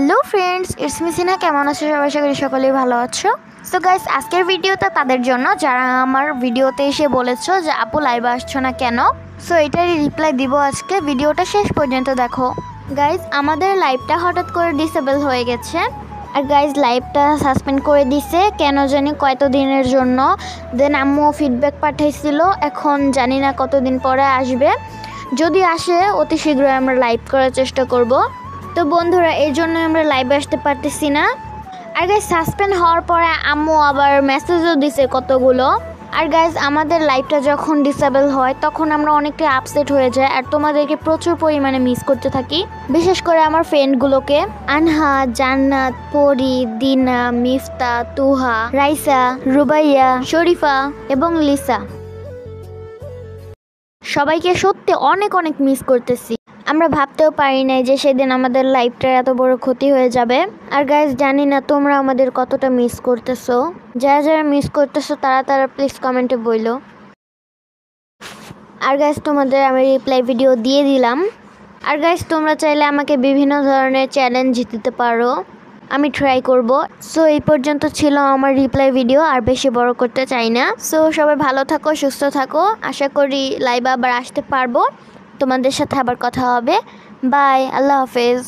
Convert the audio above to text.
Hello friends, it's me Sinha. কেমন আছো সবাই? আশা করি সকলেই ভালো আছো। সো গাইস, আজকের ভিডিওটা তাদের জন্য যারা আমার ভিডিওতে এসে বলেছো যে আপু লাইভে আসছো না কেন। সো এটারই রিপ্লাই দিব আজকে। ভিডিওটা শেষ পর্যন্ত দেখো। গাইস, আমাদের লাইভটা হঠাৎ করে ডিসেবল হয়ে গেছে। আর গাইজ লাইভটা সাসপেন্ড করে দিছে কেন জানি কত দিনের জন্য। দেন আম্মু ফিডব্যাক পাঠাইছিল, এখন জানি না কতদিন পরে আসবে। যদি আসে অতি শীঘ্রই আমরা লাইভ করার চেষ্টা করব। তো বন্ধুরা, এই জন্য আমরা লাইভে আসতে পারতেছি না। আর গাইজ সাসপেন্ড হওয়ার পরে আম্মু আবার মেসেজও দিছে কতগুলো। আর গাইজ আমাদের লাইভটা যখন ডিসেবল হয় তখন আমরা অনেকটা আপসেট হয়ে যাই আর তোমাদেরকে প্রচুর পরিমাণে মিস করতে থাকি। বিশেষ করে আমার ফ্রেন্ডগুলোকে, আনহা, জান্নাত, পরি, দিনা, মিফতা, তুহা, রাইসা, রুবাইয়া, শরীফা এবং লিসা। সবাইকে সত্যি অনেক অনেক মিস করতেছি। আমরা ভাবতেও পারি নাই যে সেদিন আমাদের লাইফটার এত বড় ক্ষতি হয়ে যাবে। আর গাইজ জানি না তোমরা আমাদের কতটা মিস করতেছো। যারা যারা মিস করতেছো তারা প্লিজ কমেন্টে বইলো। আর গাইজ তোমাদের আমি রিপ্লাই ভিডিও দিয়ে দিলাম। আর গাইজ তোমরা চাইলে আমাকে বিভিন্ন ধরনের চ্যালেঞ্জ দিতে পারো, আমি ট্রাই করব। সো এই পর্যন্ত ছিল আমার রিপ্লাই ভিডিও, আর বেশি বড় করতে চাই না। সো সবাই ভালো থাকো, সুস্থ থাকো। আশা করি লাইভে আবার আসতে পারবো, তোমাদের সাথে আবার কথা হবে। বাই, আল্লাহ হাফেজ।